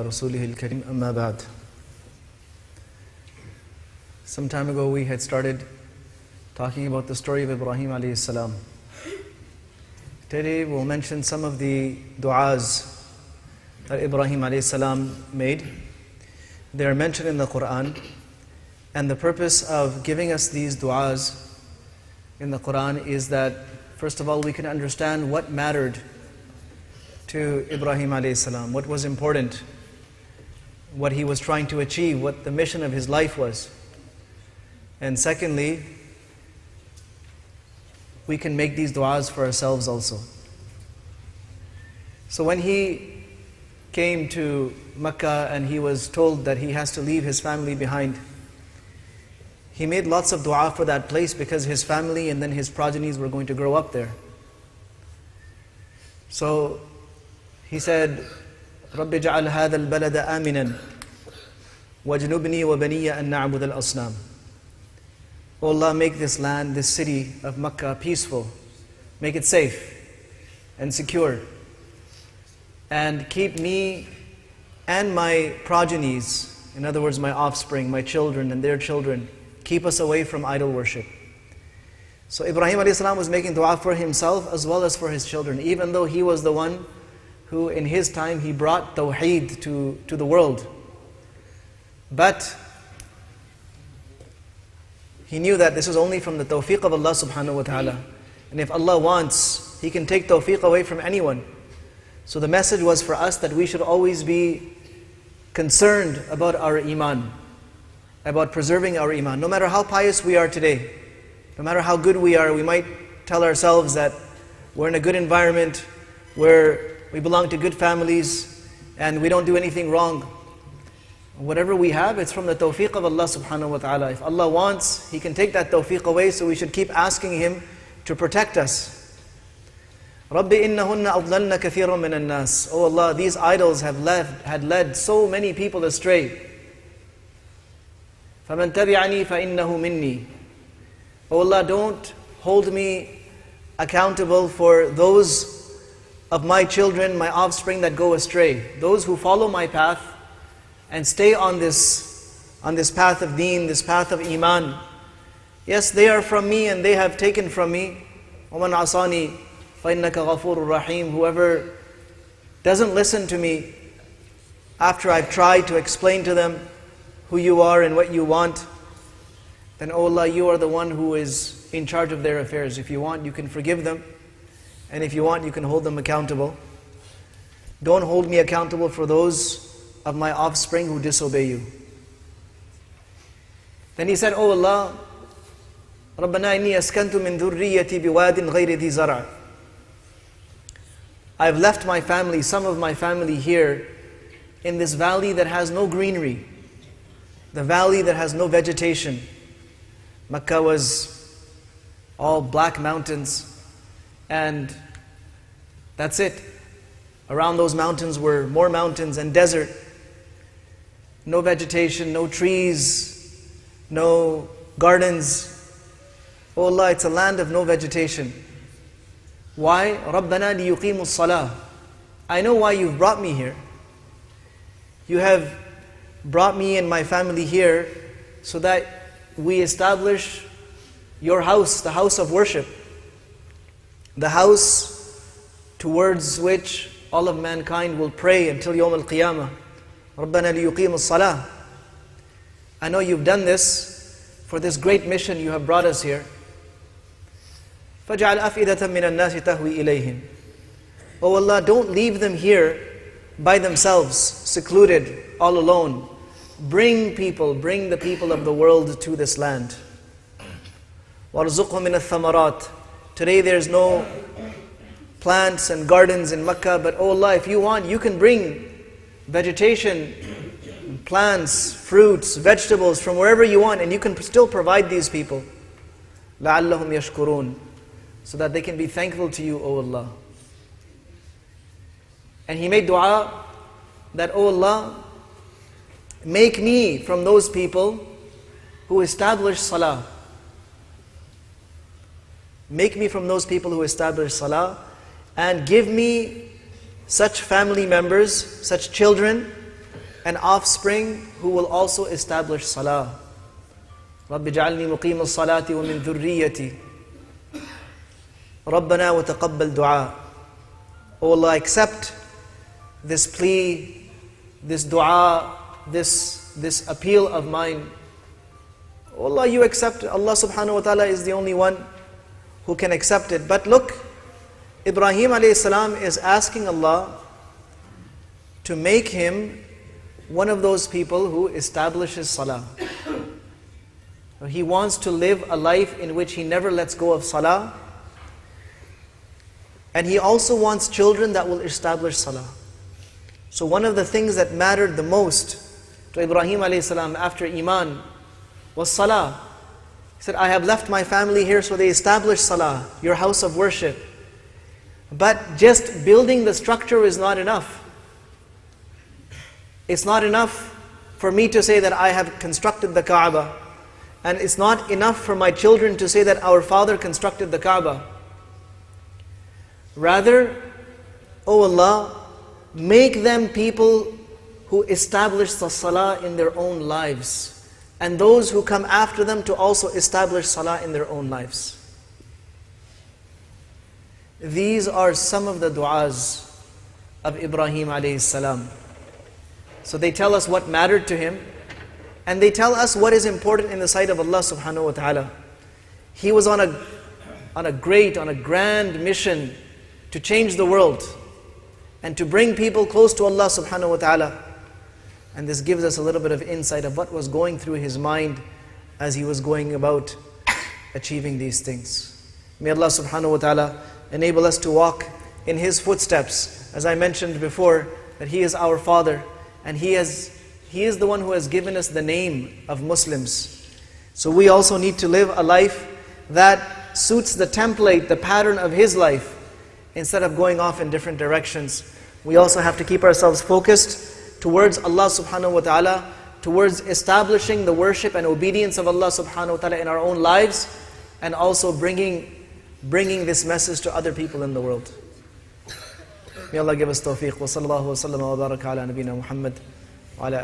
رسوله الكريم أما بعد. Some time ago we had started talking about the story of Ibrahim alayhi salam. Today we'll mention some of the du'as that Ibrahim alayhi salam made. They are mentioned in the Quran, and the purpose of giving us these du'as in the Quran is that first of all we can understand what mattered to Ibrahim alayhi salam, what was important, what he was trying to achieve, what the mission of his life was. And secondly, we can make these du'as for ourselves also. So when he came to Mecca and he was told that he has to leave his family behind, he made lots of du'a for that place because his family and then his progenies were going to grow up there. So he said, رَبِّ جَعَلْ هَذَا الْبَلَدَ آمِنًا وَجْنُبْنِي وَبَنِيَّ أَن نَعْبُدَ الْأَصْنَامِ. O Allah, make this land, this city of Mecca peaceful. Make it safe and secure. And keep me and my progenies, in other words my offspring, my children and their children, keep us away from idol worship. So Ibrahim alayhi salam was making dua for himself as well as for his children, even though he was the one who in his time he brought tawheed to the world. But he knew that this was only from the tawfiq of Allah subhanahu wa ta'ala. And if Allah wants, He can take tawfiq away from anyone. So the message was for us that we should always be concerned about our iman, about preserving our iman. No matter how pious we are today, no matter how good we are, we might tell ourselves that we're in a good environment, we belong to good families, and we don't do anything wrong. Whatever we have, it's from the tawfiq of Allah subhanahu wa ta'ala. If Allah wants, He can take that tawfiq away, so we should keep asking Him to protect us. رَبِّ إِنَّهُنَّ أَضْلَلْنَ كَثِيرًا مِنَ النَّاسِ. Oh Allah, these idols had led so many people astray. فَمَنْ تَبِعَنِي فَإِنَّهُ مِنِّي. Oh Allah, don't hold me accountable for those of my children, my offspring that go astray. Those who follow my path and stay on this path of deen, this path of iman. Yes, they are from me and they have taken from me. وَمَنْ عَصَانِي فَإِنَّكَ غَفُورٌ رَحِيمٌ. Whoever doesn't listen to me after I've tried to explain to them who you are and what you want, then oh Allah, you are the one who is in charge of their affairs. If you want, you can forgive them, and if you want, you can hold them accountable. Don't hold me accountable for those of my offspring who disobey you. Then he said, oh Allah, رَبَّنَا إِنِّي أَسْكَنْتُ مِنْ ذُرِّيَّتِي بِوَادٍ غَيْرِ ذِي زَرْعٍ. I've left my family, some of my family here, in this valley that has no greenery, the valley that has no vegetation. Mecca was all black mountains, and that's it. Around those mountains were more mountains and desert. No vegetation, no trees, no gardens. Oh Allah, it's a land of no vegetation. Why? رَبَّنَا لِيُقِيمُوا الصَّلَاةِ. I know why you've brought me here. You have brought me and my family here so that we establish your house, the house of worship, the house towards which all of mankind will pray until Yawm al-Qiyamah. رَبَّنَا لِيُقِيمُوا الصَّلَاةِ. I know you've done this for this great mission you have brought us here. فَجْعَلْ أَفْئِدَةً مِّنَ النَّاسِ تَهْوِي إِلَيْهِمْ. Oh Allah, don't leave them here by themselves, secluded, all alone. Bring the people of the world to this land. وَارْزُقْهُم مِّنَ الثَّمَرَاتِ. Today there's no plants and gardens in Mecca, but oh Allah, if you want, you can bring vegetation, plants, fruits, vegetables from wherever you want, and you can still provide these people. لَعَلَّهُمْ يَشْكُرُونَ. So that they can be thankful to you, O Allah. And he made dua that, oh Allah, make me from those people who establish salah. Make me from those people who establish salah, and give me such family members, such children, an offspring who will also establish salah. رَبِّ اجْعَلْنِي مُقِيمَ الصَّلَاةِ وَمِن ذُرِّيَّتِي رَبَّنَا وَتَقَبَّلْ دُعَاء. O Allah, accept this plea, this dua, this appeal of mine. O Allah, you accept it. Allah subhanahu wa ta'ala is the only one who can accept it. But look, Ibrahim alayhi salam is asking Allah to make him one of those people who establishes salah. He wants to live a life in which he never lets go of salah. And he also wants children that will establish salah. So one of the things that mattered the most to Ibrahim alayhi salam after Iman was salah. He said, I have left my family here, so they established salah, your house of worship. But just building the structure is not enough. It's not enough for me to say that I have constructed the Kaaba. And it's not enough for my children to say that our father constructed the Kaaba. Rather, O Allah, make them people who establish the salah in their own lives, and those who come after them to also establish salah in their own lives. These are some of the du'as of Ibrahim alayhi salam. So they tell us what mattered to him, and they tell us what is important in the sight of Allah subhanahu wa ta'ala. He was on a grand mission to change the world and to bring people close to Allah subhanahu wa ta'ala. And this gives us a little bit of insight of what was going through his mind as he was going about achieving these things. May Allah subhanahu wa ta'ala enable us to walk in his footsteps. As I mentioned before, that he is our father, and he is the one who has given us the name of Muslims. So we also need to live a life that suits the template, the pattern of his life, instead of going off in different directions. We also have to keep ourselves focused towards Allah subhanahu wa ta'ala, towards establishing the worship and obedience of Allah subhanahu wa ta'ala in our own lives, and also bringing this message to other people in the world. May Allah give us tawfiq. Wa sallallahu wa sallam wa baraka ala nabina Muhammad wa ala